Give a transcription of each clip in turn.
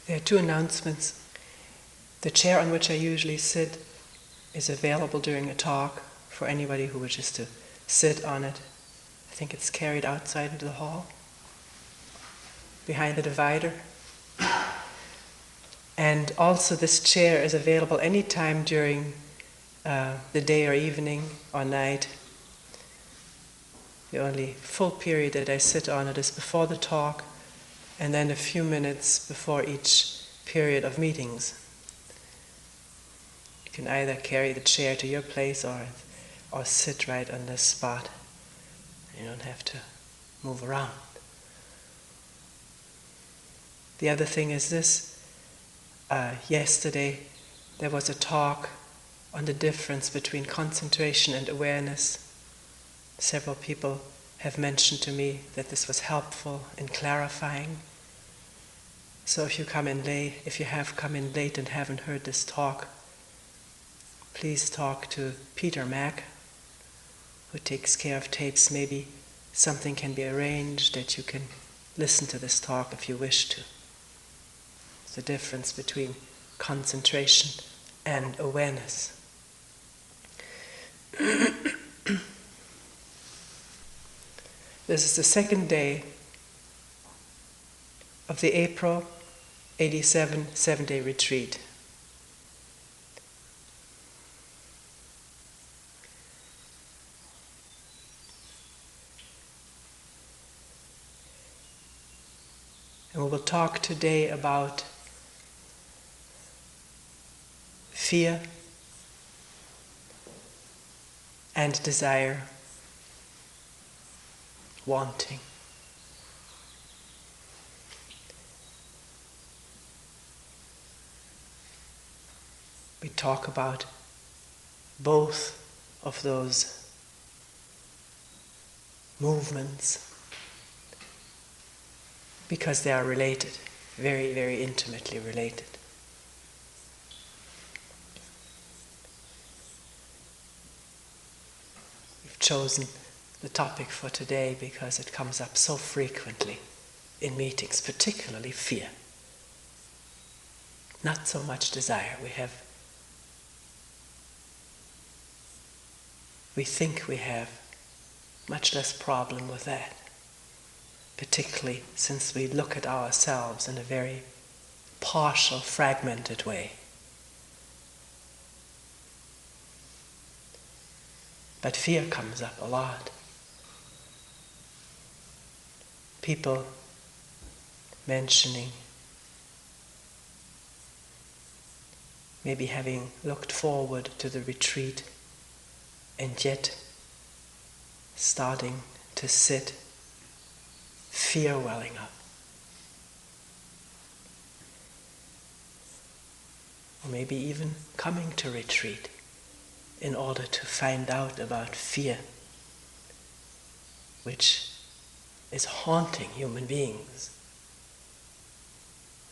There are two announcements. The chair on which I usually sit is available during a talk for anybody who wishes to sit on it. I think it's carried outside into the hall, behind the divider. And also this chair is available anytime during the day or evening or night. The only full period that I sit on it is before the talk, and then a few minutes before each period of meetings. You can either carry the chair to your place or sit right on this spot. You don't have to move around. The other thing is this. Yesterday there was a talk on the difference between concentration and awareness. Several people have mentioned to me that this was helpful in clarifying. So if you have come in late and haven't heard this talk, please talk to Peter Mack, who takes care of tapes. Maybe something can be arranged that you can listen to this talk if you wish to. It's the difference between concentration and awareness. This is the second day of the April 87 7-day retreat. And we will talk today about fear and desire, wanting. We talk about both of those movements because they are related, very, very intimately related. We've chosen the topic for today because it comes up so frequently in meetings, particularly fear. Not so much desire. We think we have much less problem with that, particularly since we look at ourselves in a very partial, fragmented way. But fear comes up a lot. People mentioning maybe having looked forward to the retreat and yet starting to sit, fear welling up. Or maybe even coming to retreat in order to find out about fear, which is haunting human beings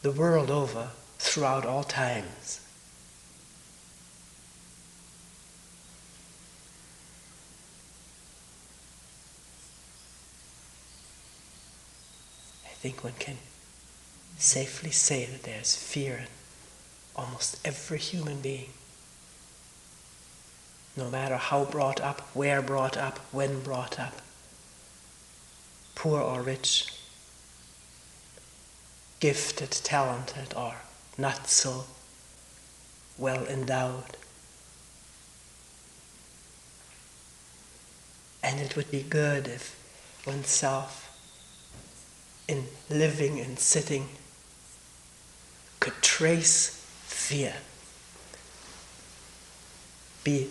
the world over throughout all times. I think one can safely say that there's fear in almost every human being. No matter how brought up, where brought up, when brought up, poor or rich, gifted, talented, or not so well endowed. And it would be good if oneself, in living and sitting, could trace fear, be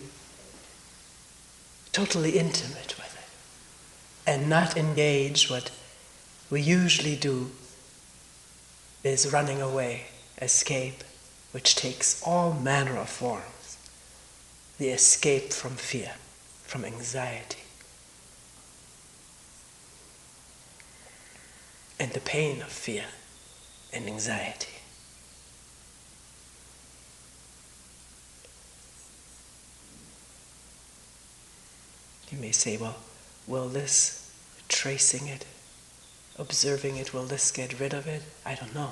totally intimate with it, and not engage what we usually do is running away, escape, which takes all manner of forms. The escape from fear, from anxiety, and the pain of fear and anxiety. You may say, well, will this, tracing it, observing it, will this get rid of it? I don't know.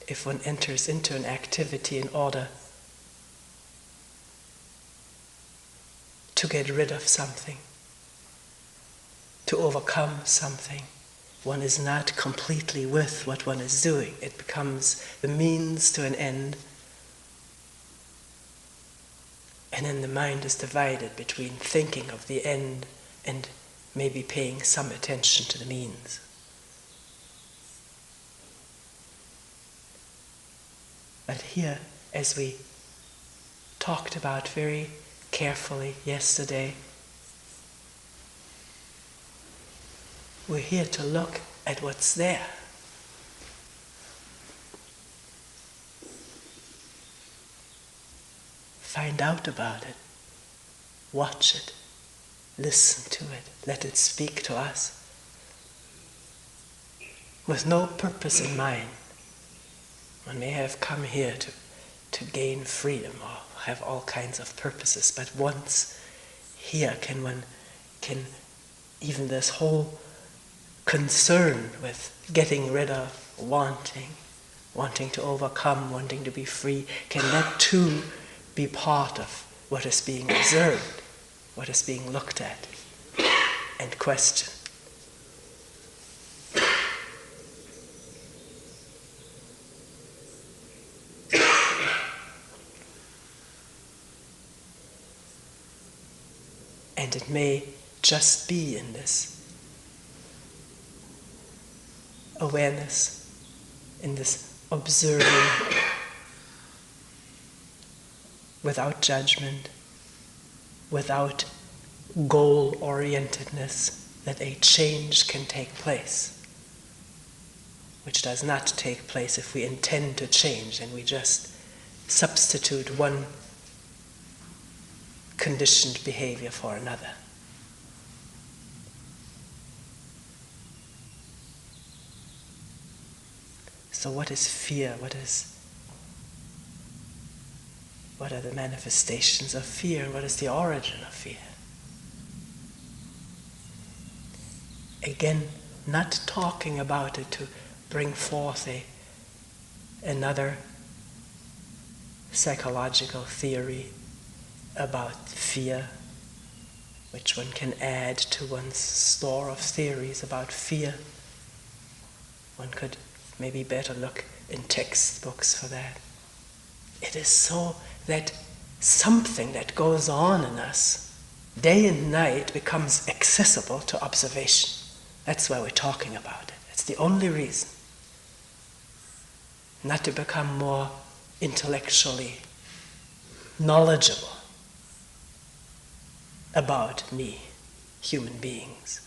if one enters into an activity in order to get rid of something, to overcome something, one is not completely with what one is doing. It becomes the means to an end. And then the mind is divided between thinking of the end and maybe paying some attention to the means. But here, as we talked about very carefully yesterday, we're here to look at what's there. Find out about it. Watch it. Listen to it. Let it speak to us. With no purpose in mind. One may have come here to gain freedom or have all kinds of purposes, but once here can even this whole concern with getting rid of, wanting to overcome, wanting to be free, can that too be part of what is being observed, what is being looked at and questioned. And it may just be in this awareness, in this observing without judgment, without goal-orientedness, that a change can take place, which does not take place if we intend to change and we just substitute one conditioned behavior for another. So what is fear? What are the manifestations of fear? What is the origin of fear? Again, not talking about it to bring forth another psychological theory about fear, which one can add to one's store of theories about fear. One could maybe better look in textbooks for that. It is so that something that goes on in us day and night becomes accessible to observation. That's why we're talking about it. That's the only reason. Not to become more intellectually knowledgeable about me, human beings,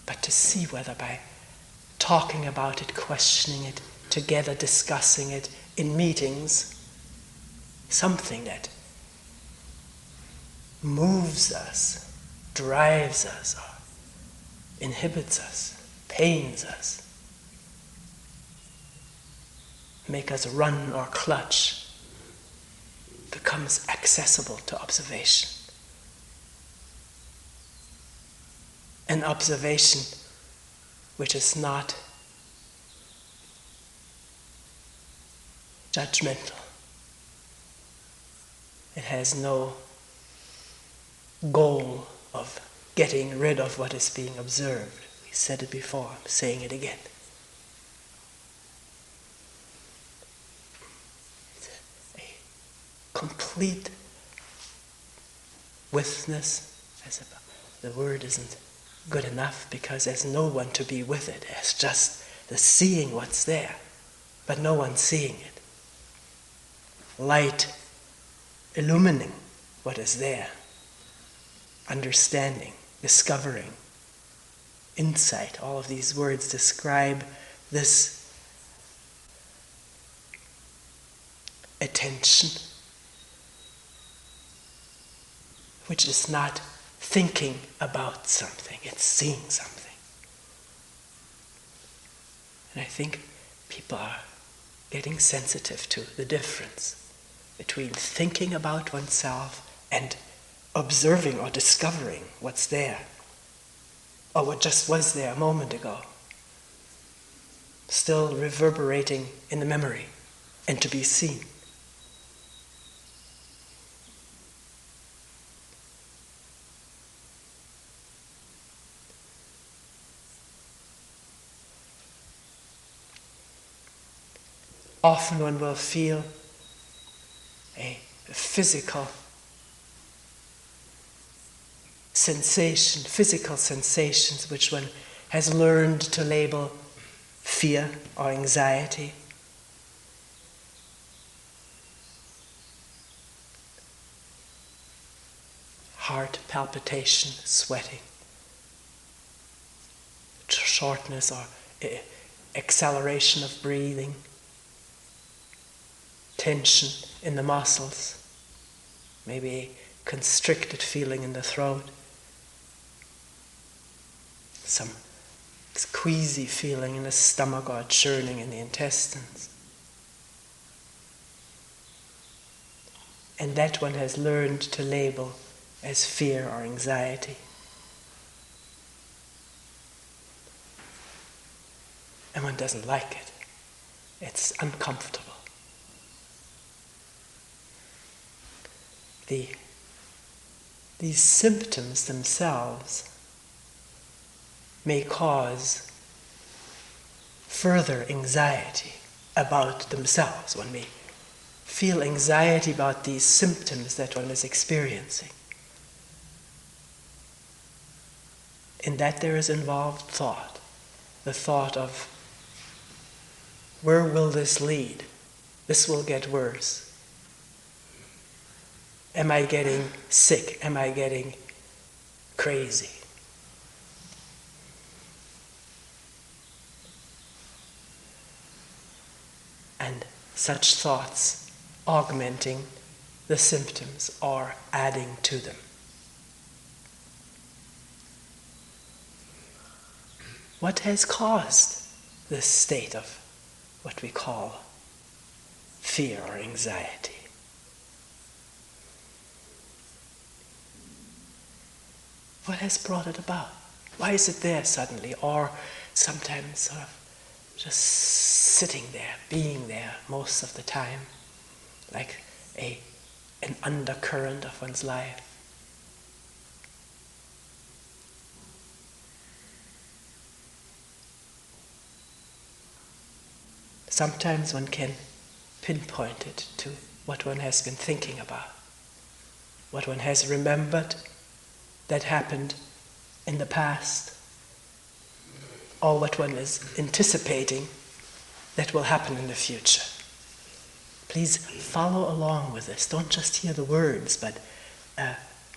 but to see whether by talking about it, questioning it, together discussing it in meetings, something that moves us, drives us, or inhibits us, pains us, make us run or clutch, becomes accessible to observation. An observation which is not judgmental. It has no goal of getting rid of what is being observed. We said it before, I'm saying it again. It's a complete witness, as if the word isn't good enough because there's no one to be with it. It's just the seeing what's there, but no one seeing it. Light illumining what is there. Understanding, discovering, insight. All of these words describe this attention, which is not thinking about something, it's seeing something. And I think people are getting sensitive to the difference between thinking about oneself and observing or discovering what's there, or what just was there a moment ago. still reverberating in the memory and to be seen. Often one will feel a physical sensation, physical sensations which one has learned to label fear or anxiety. Heart palpitation, sweating, shortness or acceleration of breathing, tension in the muscles, maybe a constricted feeling in the throat, some queasy feeling in the stomach or churning in the intestines. And that one has learned to label as fear or anxiety. And one doesn't like it. It's uncomfortable. These symptoms themselves may cause further anxiety about themselves. One may feel anxiety about these symptoms that one is experiencing. In that there is involved thought, the thought of, where will this lead? This will get worse. Am I getting sick? Am I getting crazy? And such thoughts augmenting the symptoms or adding to them. What has caused this state of what we call fear or anxiety? What has brought it about? Why is it there suddenly? Or sometimes sort of just sitting there, being there most of the time, like an undercurrent of one's life. Sometimes one can pinpoint it to what one has been thinking about, what one has remembered that happened in the past, or what one is anticipating that will happen in the future. Please follow along with this. Don't just hear the words, but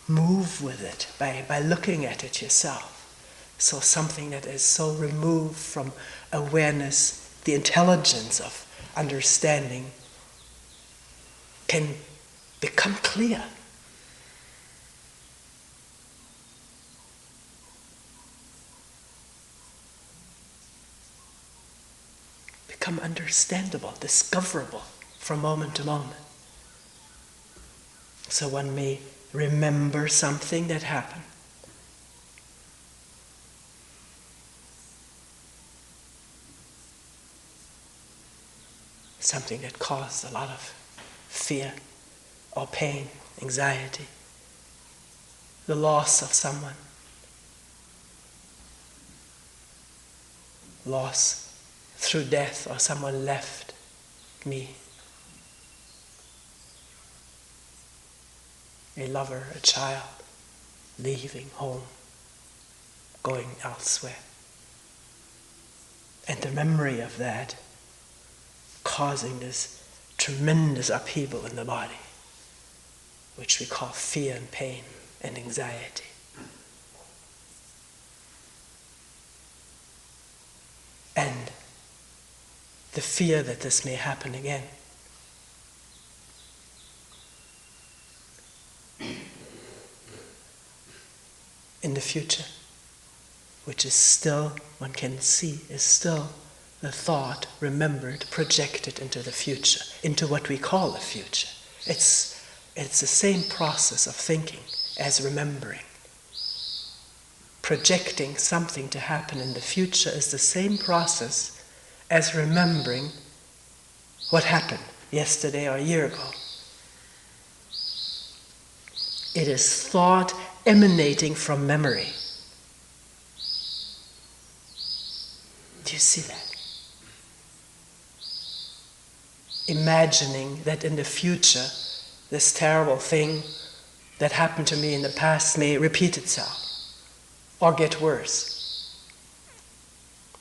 move with it by looking at it yourself. So something that is so removed from awareness, the intelligence of understanding, can become clear. Become understandable, discoverable from moment to moment. So one may remember something that happened. Something that caused a lot of fear or pain, anxiety, the loss of someone, loss through death, or someone left me, a lover, a child, leaving home, going elsewhere. And the memory of that causing this tremendous upheaval in the body, which we call fear and pain and anxiety. And the fear that this may happen again. In the future, which is still, one can see, is still the thought remembered, projected into the future, into what we call the future. It's the same process of thinking as remembering. Projecting something to happen in the future is the same process as remembering what happened yesterday or a year ago. It is thought emanating from memory. Do you see that? Imagining that in the future, this terrible thing that happened to me in the past may repeat itself, or get worse.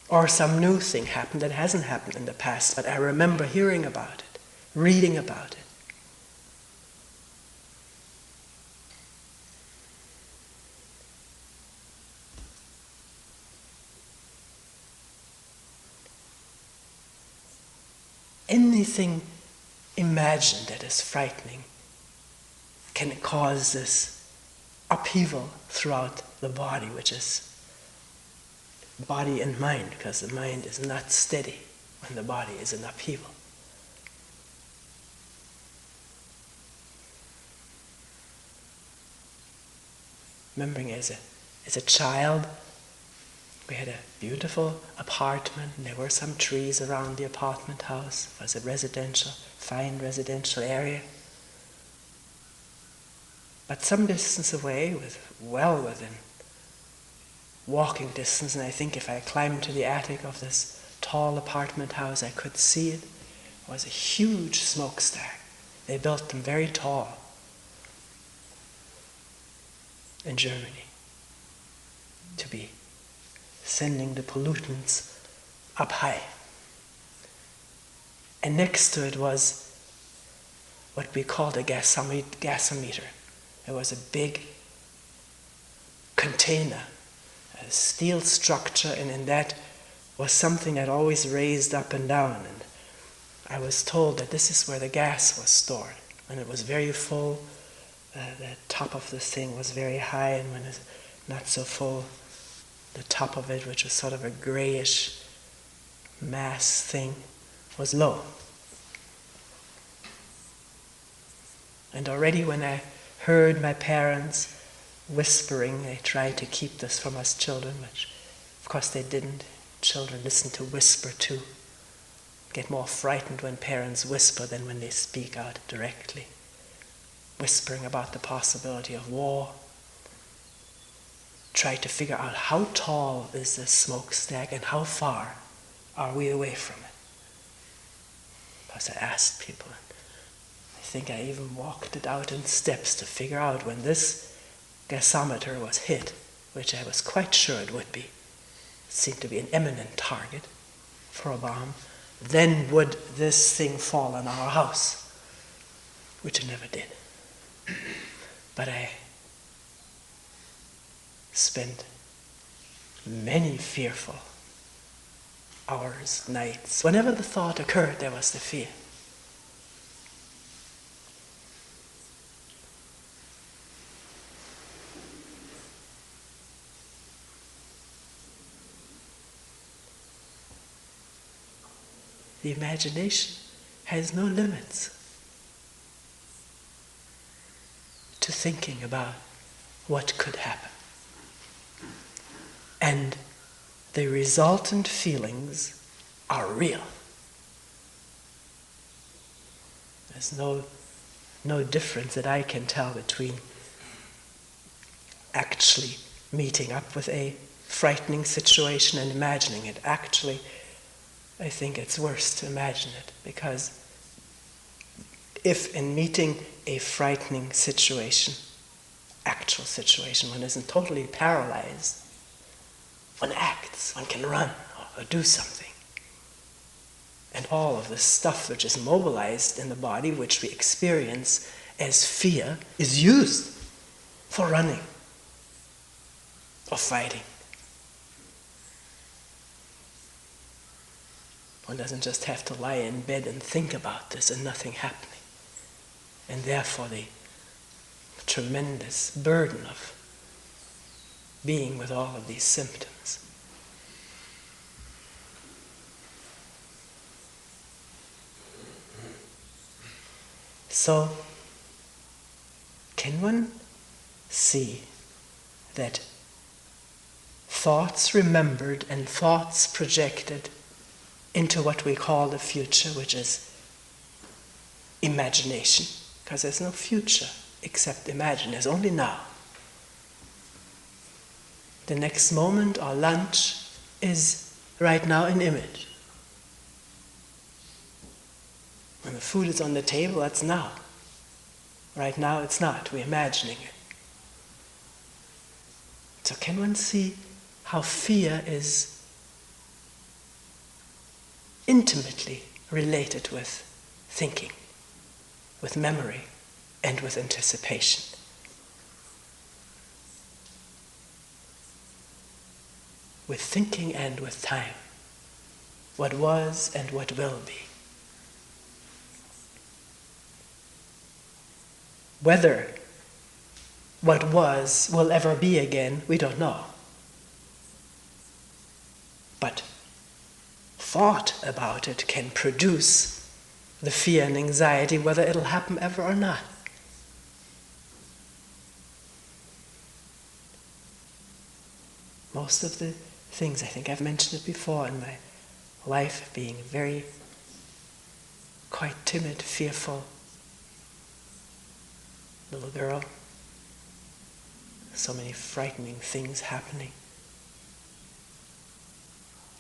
Or some new thing happened that hasn't happened in the past, but I remember hearing about it, reading about it. Anything imagined that is frightening can cause this upheaval throughout the body, which is body and mind, because the mind is not steady when the body is in upheaval. Remembering as a child, we had a beautiful apartment, and there were some trees around the apartment house. It was a residential, fine residential area. But some distance away, well within walking distance, and I think if I climbed to the attic of this tall apartment house, I could see it, was a huge smokestack. They built them very tall in Germany to be sending the pollutants up high. And next to it was what we called a gasometer. It was a big container, a steel structure, and in that was something that always raised up and down. And I was told that this is where the gas was stored. When it was very full, the top of this thing was very high, and when it's not so full, the top of it, which was sort of a grayish mass thing, was low. And already when I heard my parents whispering, they tried to keep this from us children, which of course they didn't. Children listen to whisper too. Get more frightened when parents whisper than when they speak out directly. Whispering about the possibility of war. Try to figure out how tall is this smokestack and how far are we away from it. Because I asked people, I think I even walked it out in steps to figure out when this gasometer was hit, which I was quite sure it would be. It seemed to be an imminent target for a bomb. Then would this thing fall on our house, which it never did. But I spent many fearful hours, nights. Whenever the thought occurred, there was the fear. The imagination has no limits to thinking about what could happen. And the resultant feelings are real. There's no difference that I can tell between actually meeting up with a frightening situation and imagining it. Actually, I think it's worse to imagine it, because if in meeting a frightening situation, actual situation, one isn't totally paralyzed, one acts, one can run or do something. And all of this stuff which is mobilized in the body, which we experience as fear, is used for running or fighting. One doesn't just have to lie in bed and think about this and nothing happening. And therefore the tremendous burden of being with all of these symptoms. So, can one see that thoughts remembered and thoughts projected into what we call the future, which is imagination, because there's no future except imagine, there's only now. The next moment or lunch is right now an image. When the food is on the table, that's now. Right now it's not, we're imagining it. So can one see how fear is intimately related with thinking, with memory, and with anticipation? With thinking and with time. What was and what will be. Whether what was will ever be again, we don't know. But thought about it can produce the fear and anxiety, whether it'll happen ever or not. Most of the things, I think I've mentioned it before, in my life being very quite timid, fearful little girl. So many frightening things happening.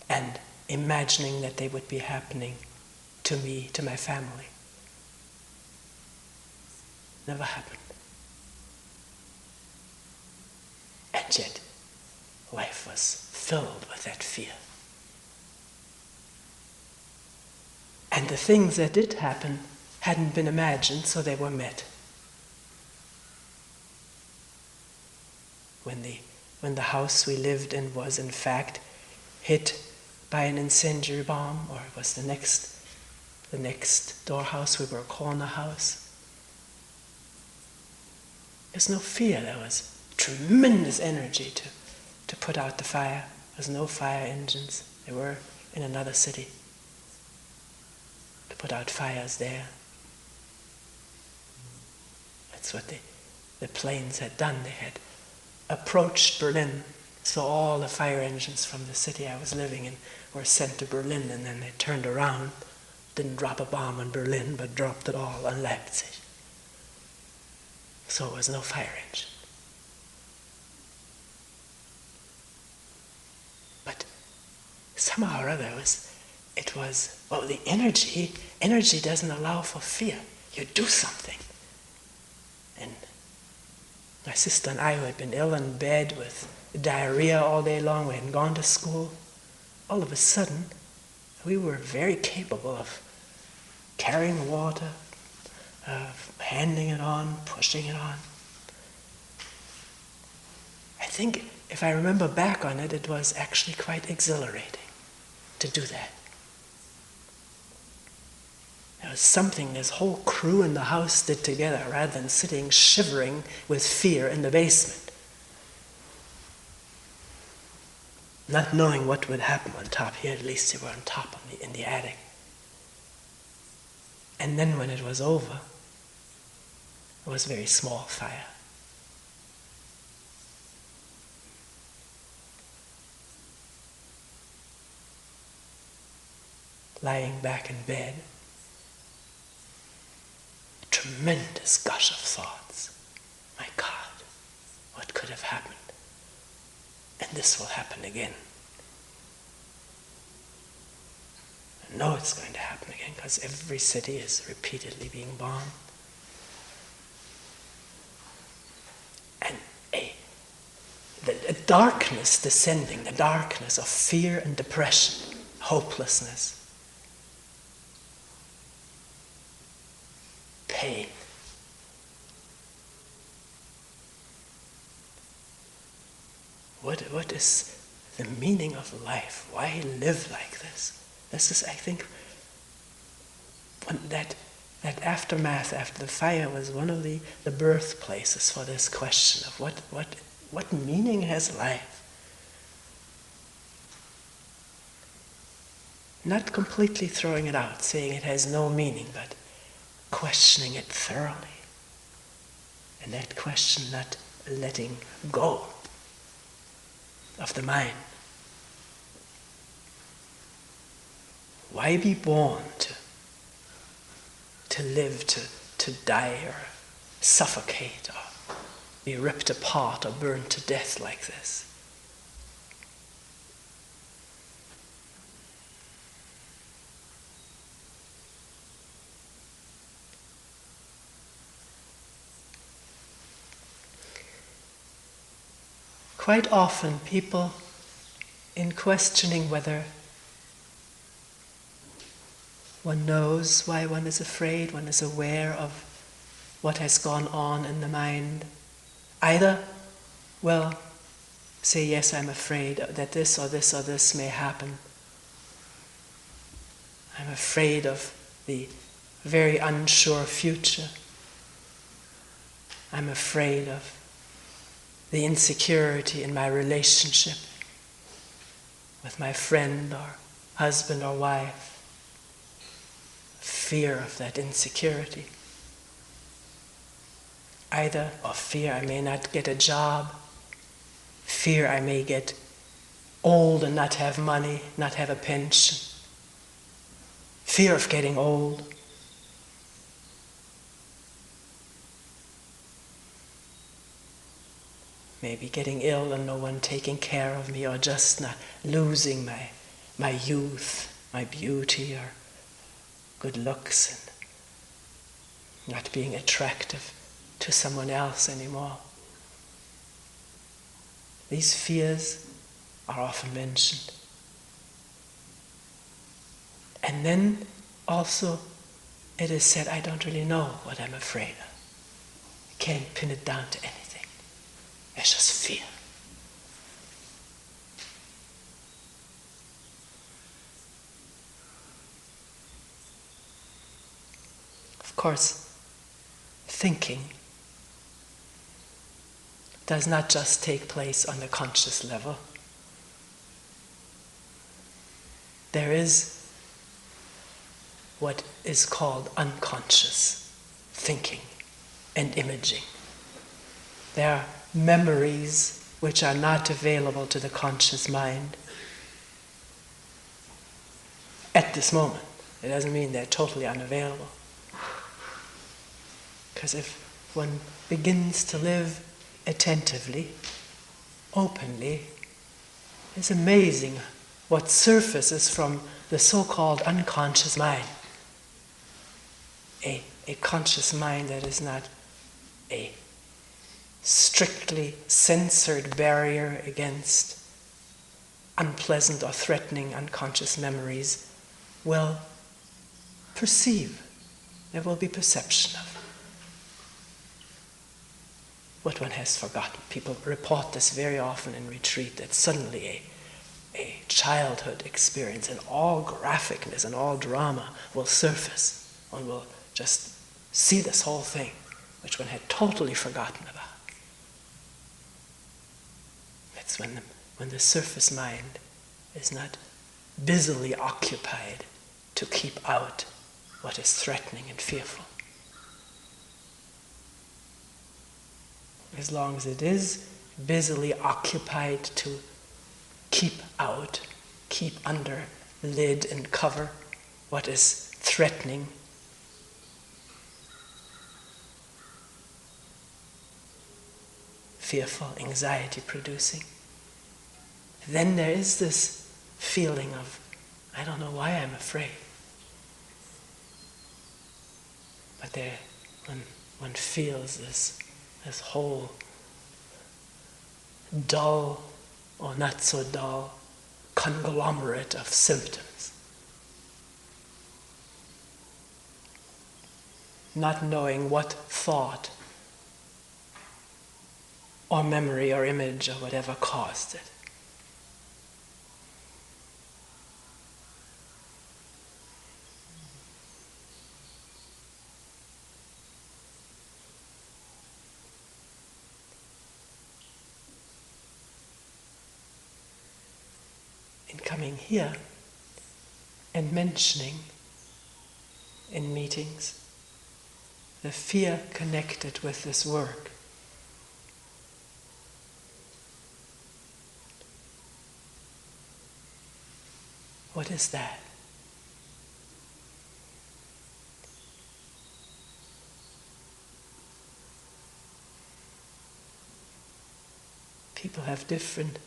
And imagining that they would be happening to me, to my family. Never happened. And yet, life was filled with that fear. And the things that did happen hadn't been imagined, so they were met. When the house we lived in was in fact hit by an incendiary bomb, or it was the next door house, we were a corner house. There's no fear, there was tremendous energy to put out the fire. There's no fire engines. They were in another city to put out fires there. That's what the planes had done. They had approached Berlin, so all the fire engines from the city I was living in were sent to Berlin, and then they turned around, didn't drop a bomb on Berlin, but dropped it all on Leipzig. So it was no fire engine. But somehow or other it was the energy doesn't allow for fear. You do something. And my sister and I, who had been ill in bed with diarrhea all day long, we hadn't gone to school, all of a sudden, we were very capable of carrying water, of handing it on, pushing it on. I think, if I remember back on it, it was actually quite exhilarating to do that. There was something this whole crew in the house did together, rather than sitting shivering with fear in the basement, not knowing what would happen on top. Here at least they were on top in the attic. And then when it was over, it was a very small fire. Lying back in bed, tremendous gush of thoughts. My God, what could have happened? And this will happen again. I know it's going to happen again, because every city is repeatedly being bombed. And a darkness descending, the darkness of fear and depression, hopelessness, pain. What is the meaning of life? Why live like this? This is, I think, that aftermath after the fire was one of the birthplaces for this question of what meaning has life? Not completely throwing it out, saying it has no meaning, but questioning it thoroughly. And that question not letting go of the mind. Why be born to live, to die or suffocate or be ripped apart or burned to death like this? Quite often people, in questioning whether one knows why one is afraid, one is aware of what has gone on in the mind, either will say, yes, I'm afraid that this or this or this may happen. I'm afraid of the very unsure future. I'm afraid of the insecurity in my relationship with my friend or husband or wife. Fear of that insecurity. Either of fear I may not get a job, fear I may get old and not have money, not have a pension, fear of getting old. Maybe getting ill and no one taking care of me, or just not losing my youth, my beauty, or good looks, and not being attractive to someone else anymore. These fears are often mentioned. And then also it is said, I don't really know what I'm afraid of. I can't pin it down to anything. It's just fear. Of course, thinking does not just take place on the conscious level. There is what is called unconscious thinking and imaging. There are memories which are not available to the conscious mind at this moment. It doesn't mean they're totally unavailable. Because if one begins to live attentively, openly, it's amazing what surfaces from the so-called unconscious mind. A conscious mind that is not a strictly censored barrier against unpleasant or threatening unconscious memories will perceive. There will be perception of what one has forgotten. People report this very often in retreat, that suddenly a childhood experience in all graphicness and all drama will surface. One will just see this whole thing, which one had totally forgotten about. It's when the surface mind is not busily occupied to keep out what is threatening and fearful. As long as it is busily occupied to keep out, keep under lid and cover what is threatening, fearful, anxiety-producing, then there is this feeling of, I don't know why I'm afraid. But when one feels this whole dull or not so dull conglomerate of symptoms, not knowing what thought or memory or image or whatever caused it. In coming here and mentioning in meetings the fear connected with this work, what is that? have different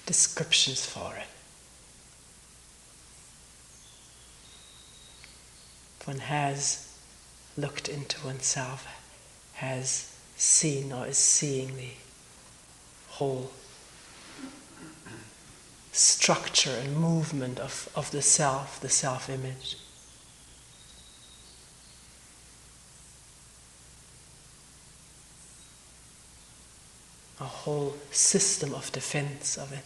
descriptions for it. One has looked into oneself, has seen or is seeing the whole structure and movement of the self-image. A whole system of defense of it,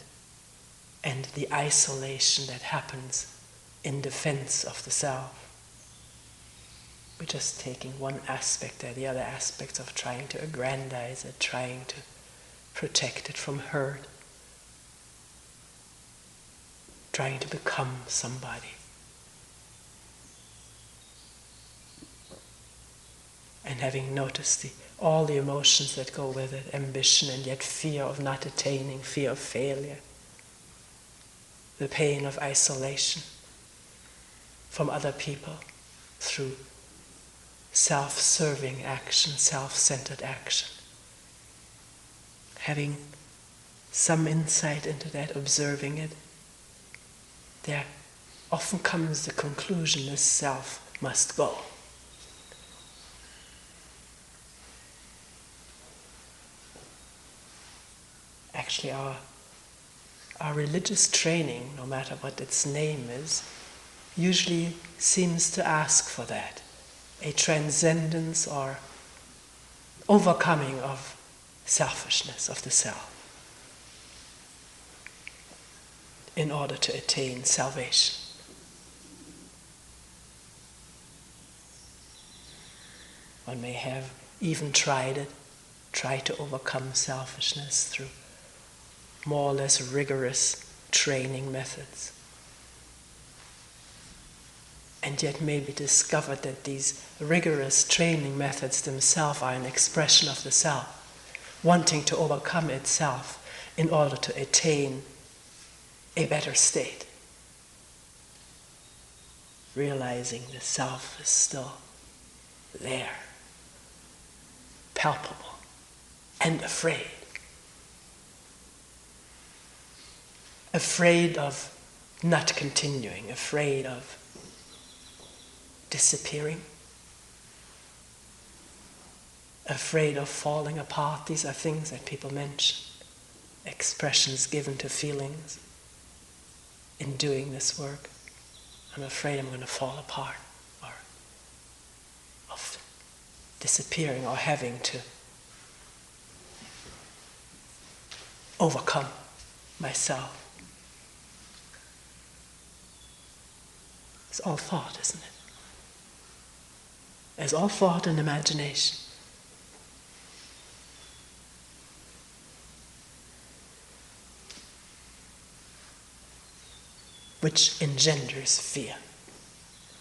and the isolation that happens in defense of the self. We're just taking one aspect there, the other aspects of trying to aggrandize it, trying to protect it from hurt, trying to become somebody. And having noticed all the emotions that go with it, ambition and yet fear of not attaining, fear of failure, the pain of isolation from other people through self-serving action, self-centered action. Having some insight into that, observing it, there often comes the conclusion this self must go. Actually, our religious training, no matter what its name is, usually seems to ask for that, a transcendence or overcoming of selfishness, of the self, in order to attain salvation. One may have even tried to overcome selfishness through more or less rigorous training methods, and yet maybe discovered that these rigorous training methods themselves are an expression of the self, wanting to overcome itself in order to attain a better state, realizing the self is still there, palpable, and afraid. Afraid of not continuing, afraid of disappearing, afraid of falling apart. These are things that people mention, expressions given to feelings in doing this work. I'm afraid I'm going to fall apart, or of disappearing, or having to overcome myself. It's all thought, isn't it? It's all thought and imagination. Which engenders fear,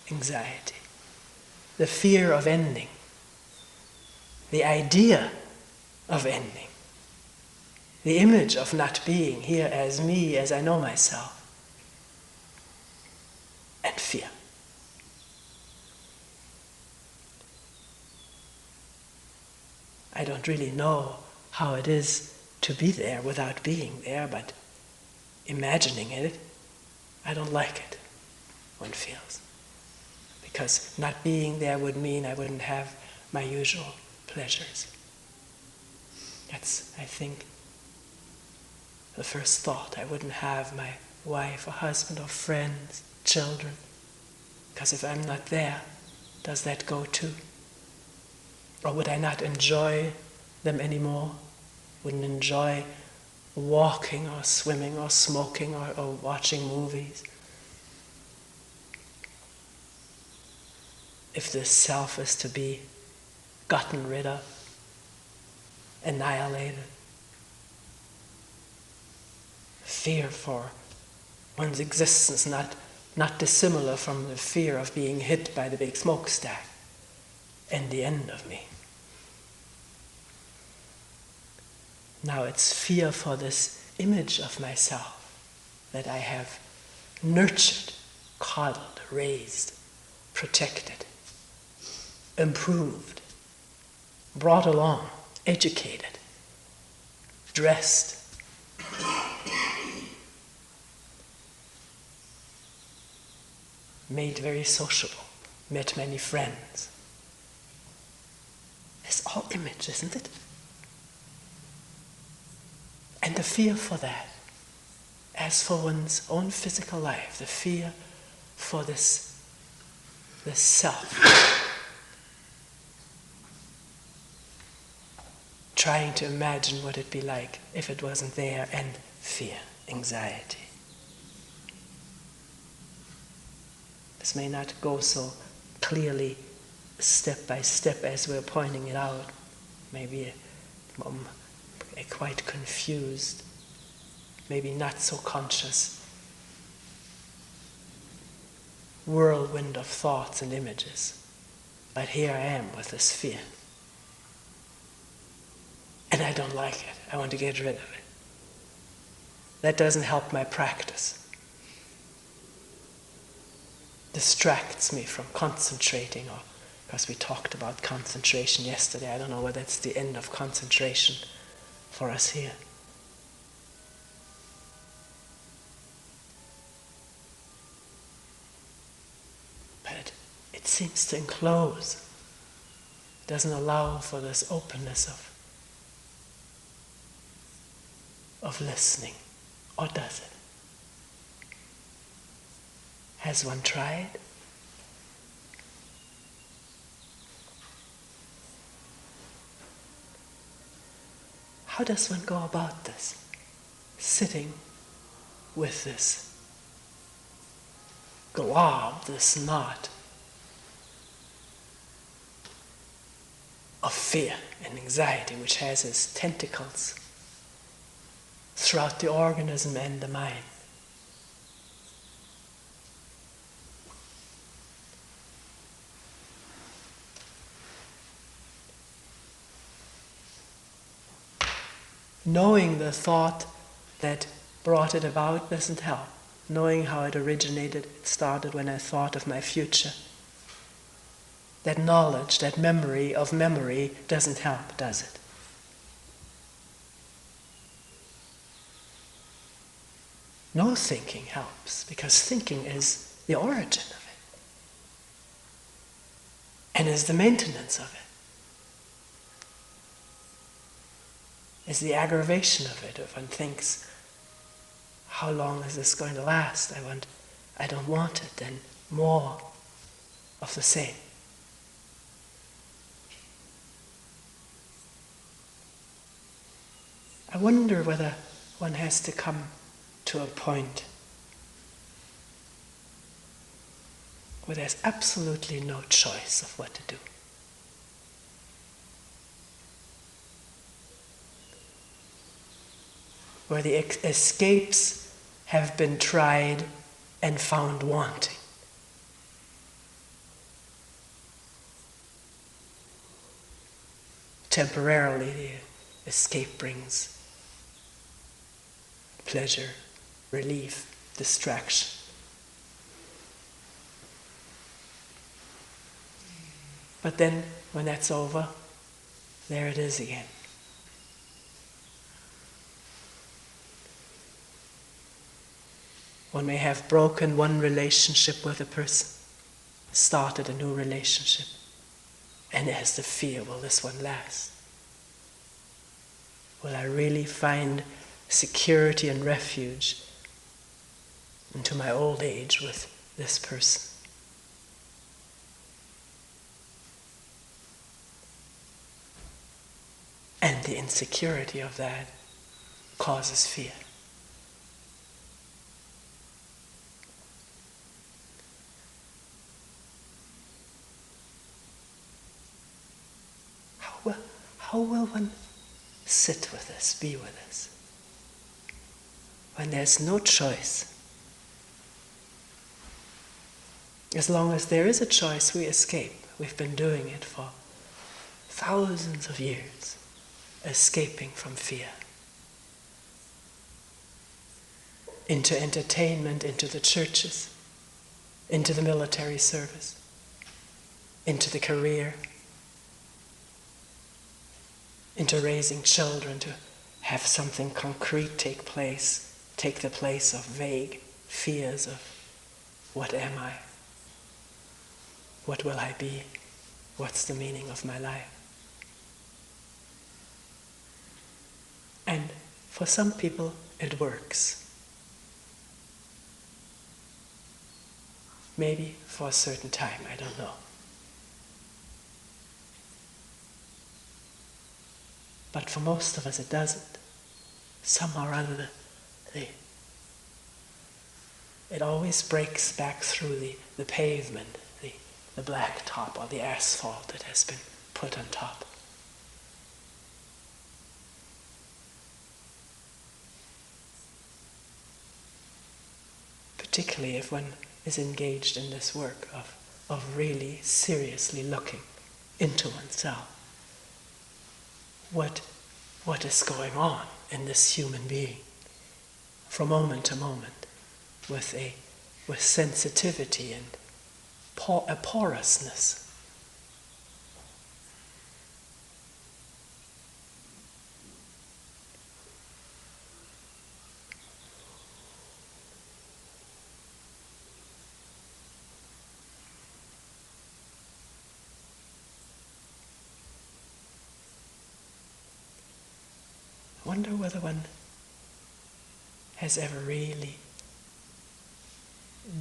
anxiety, the fear of ending, the idea of ending, the image of not being here as me, as I know myself, and fear. I don't really know how it is to be there without being there, but imagining it, I don't like it, one feels. Because not being there would mean I wouldn't have my usual pleasures. That's, I think, the first thought. I wouldn't have my wife or husband or friends, children. Because if I'm not there, does that go too? Or would I not enjoy them anymore? Wouldn't enjoy walking or swimming or smoking or watching movies? If this self is to be gotten rid of, annihilated, fear for one's existence not dissimilar from the fear of being hit by the big smokestack and the end of me. Now it's fear for this image of myself that I have nurtured, coddled, raised, protected, improved, brought along, educated, dressed. Made very sociable, met many friends. It's all image, isn't it? And the fear for that, as for one's own physical life, the fear for this self, trying to imagine what it'd be like if it wasn't there, and fear, anxiety. This may not go so clearly step by step as we're pointing it out. Maybe a quite confused, maybe not so conscious whirlwind of thoughts and images. But here I am with this fear. And I don't like it. I want to get rid of it. That doesn't help my practice. Distracts me from concentrating, or because we talked about concentration yesterday. I don't know whether it's the end of concentration for us here. But it seems to enclose. It doesn't allow for this openness of listening. Or does it? Has one tried? How does one go about this? Sitting with this glob, this knot of fear and anxiety, which has its tentacles throughout the organism and the mind. Knowing the thought that brought it about doesn't help. Knowing how it originated, it started when I thought of my future. That knowledge, that memory of memory doesn't help, does it? No thinking helps, because thinking is the origin of it, and is the maintenance of it. Is the aggravation of it. If one thinks, how long is this going to last? I don't want it, then more of the same. I wonder whether one has to come to a point where there's absolutely no choice of what to do. Where the escapes have been tried and found wanting. Temporarily, the escape brings pleasure, relief, distraction. But then, when that's over, there it is again. One may have broken one relationship with a person, started a new relationship, and there's the fear, will this one last? Will I really find security and refuge into my old age with this person? And the insecurity of that causes fear. How will one sit with this, be with this, when there's no choice? As long as there is a choice, we escape. We've been doing it for thousands of years, escaping from fear. Into entertainment, into the churches, into the military service, into the career, into raising children, to have something concrete take the place of vague fears of what am I? What will I be? What's the meaning of my life? And for some people it works. Maybe for a certain time, I don't know. But for most of us it doesn't. Somehow or other, it always breaks back through the pavement, the black top or the asphalt that has been put on top. Particularly if one is engaged in this work of really seriously looking into oneself. What is going on in this human being from moment to moment with sensitivity and a porousness. I wonder whether one has ever really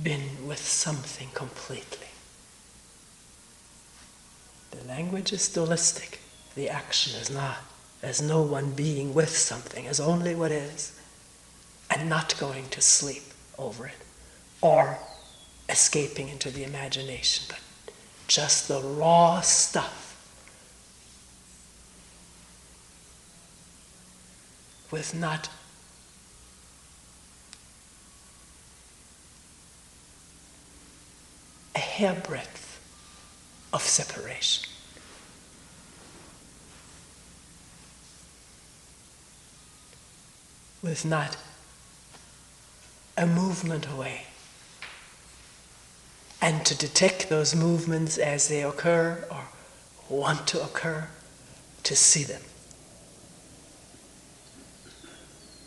been with something completely. The language is dualistic. The action is not. There's no one being with something, as only what is, and not going to sleep over it, or escaping into the imagination, but just the raw stuff. With not a hairbreadth of separation. With not a movement away. And to detect those movements as they occur or want to occur, to see them.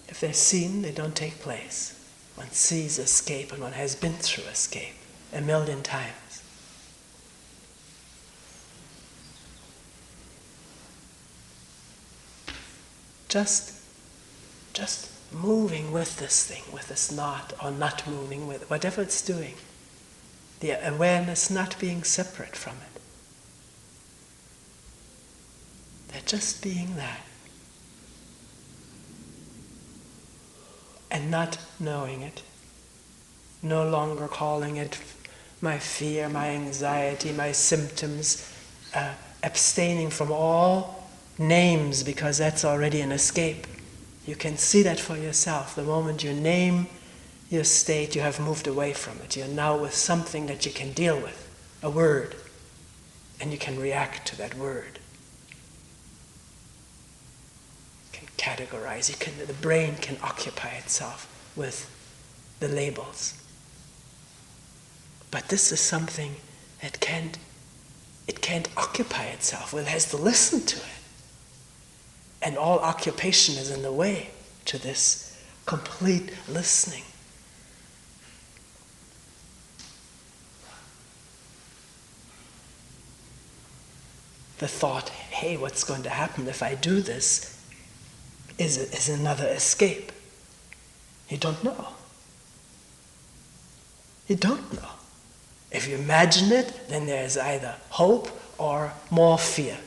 If they're seen, they don't take place. One sees escape and one has been through escape 1,000,000 times. Just moving with this thing, with this knot, or not moving with it, whatever it's doing. The awareness not being separate from it. They're just being that. And not knowing it. No longer calling it my fear, my anxiety, my symptoms, abstaining from all names because that's already an escape. You can see that for yourself. The moment you name your state, you have moved away from it. You're now with something that you can deal with, a word, and you can react to that word. You can categorize. The brain can occupy itself with the labels. But this is something that can't occupy itself. It has to listen to it. And all occupation is in the way to this complete listening. The thought, hey, what's going to happen if I do this, is another escape. You don't know. You don't know. If you imagine it, then there's either hope or more fear.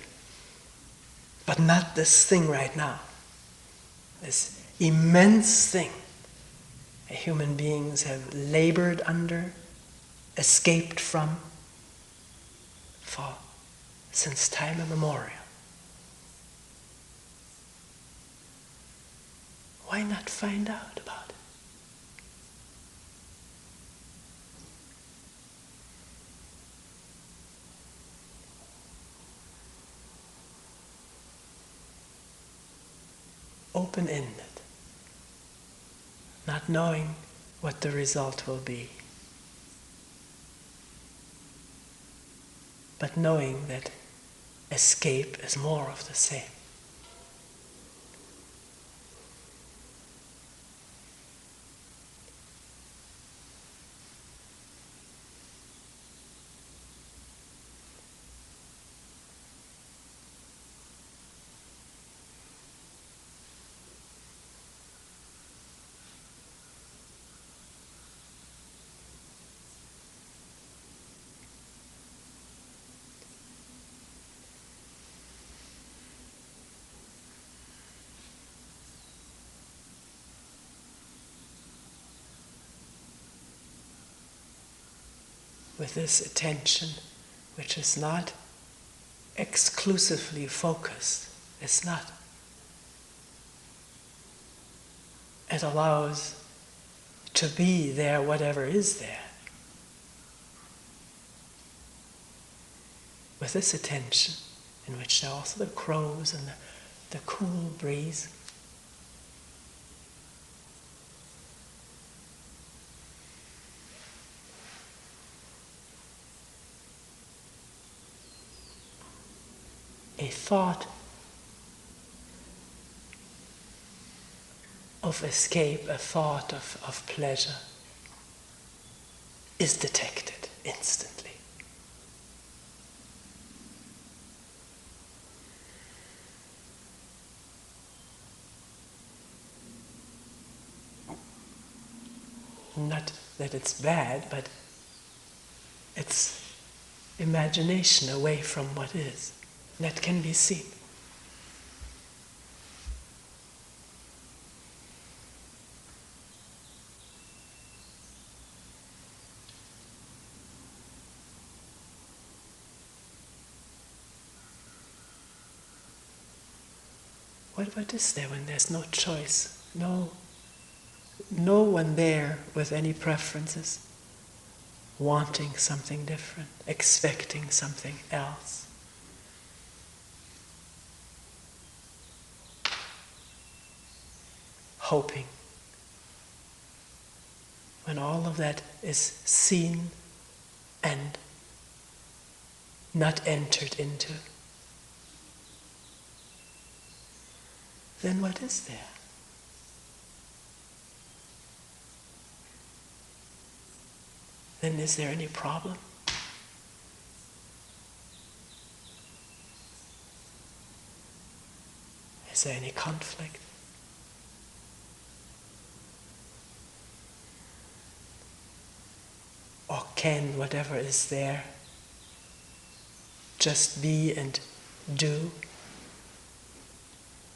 But not this thing right now. This immense thing that human beings have labored under, escaped from, since time immemorial. Why not find out about it? Open-ended, not knowing what the result will be, but knowing that escape is more of the same. with this attention, which is not exclusively focused. It's not. It allows to be there whatever is there. With this attention, in which there are also the crows and the cool breeze. A thought of escape, a thought of pleasure is detected instantly. Not that it's bad, but it's imagination away from what is. That can be seen. What is there when there's no choice? No one there with any preferences, wanting something different, expecting something else. Hoping. When all of that is seen and not entered into, then what is there? Then is there any problem? Is there any conflict? Or can whatever is there just be and do,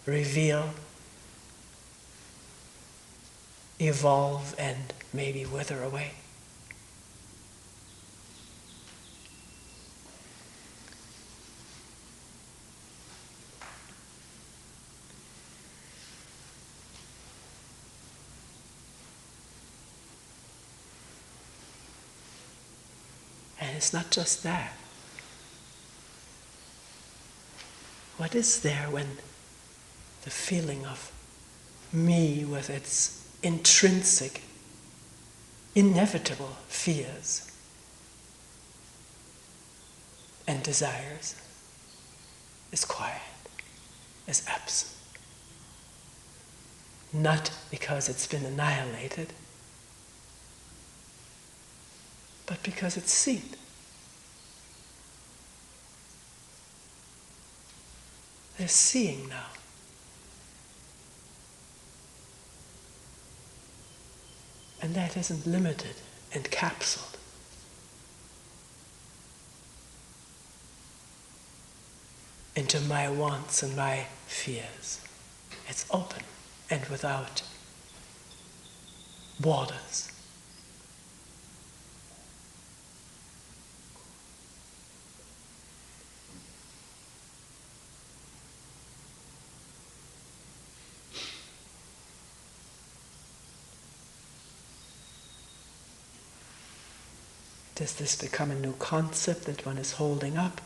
reveal, evolve, and maybe wither away? And it's not just that. What is there when the feeling of me with its intrinsic, inevitable fears and desires is quiet, is absent? Not because it's been annihilated, but because it's seen. They're seeing now. And that isn't limited and capsuled. Into my wants and my fears. It's open and without borders. Does this become a new concept that one is holding up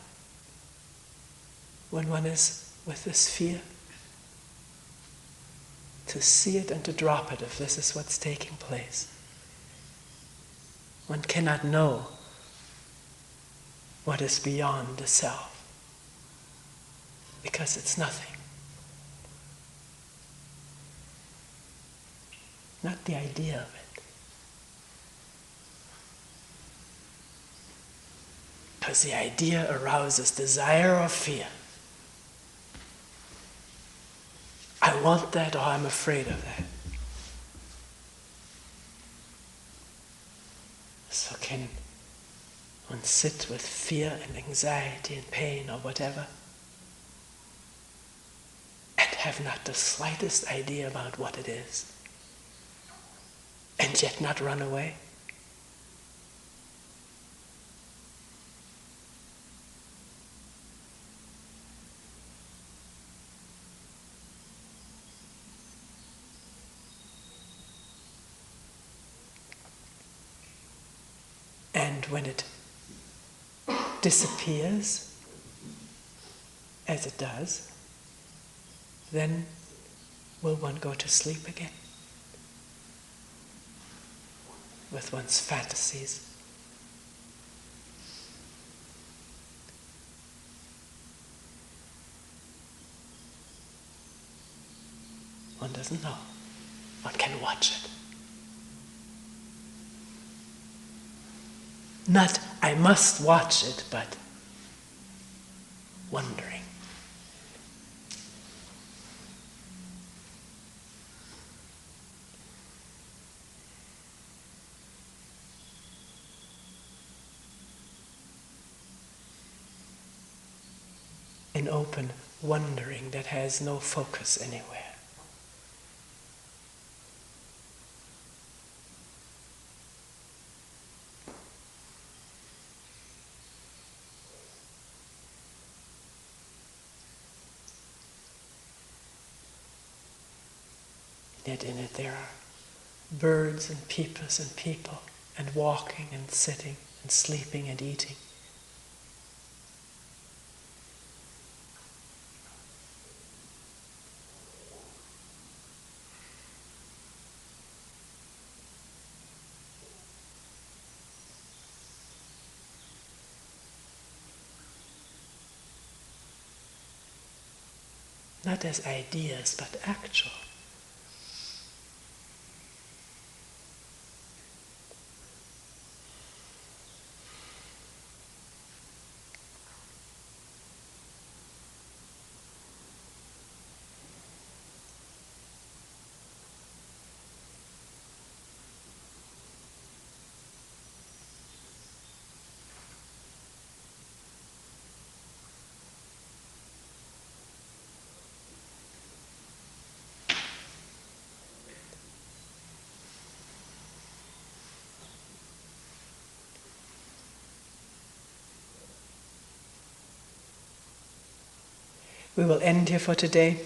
when one is with this fear? To see it and to drop it if this is what's taking place. One cannot know what is beyond the self because it's nothing. Not the idea of it. Because the idea arouses desire or fear. I want that or I'm afraid of that. So can one sit with fear and anxiety and pain or whatever and have not the slightest idea about what it is and yet not run away? And when it disappears, as it does, then will one go to sleep again with one's fantasies? One doesn't know. One can watch it. Not, I must watch it, but wondering. An open wondering that has no focus anywhere. Yet in it there are birds and people and walking and sitting and sleeping and eating. Not as ideas, but actual. We will end here for today.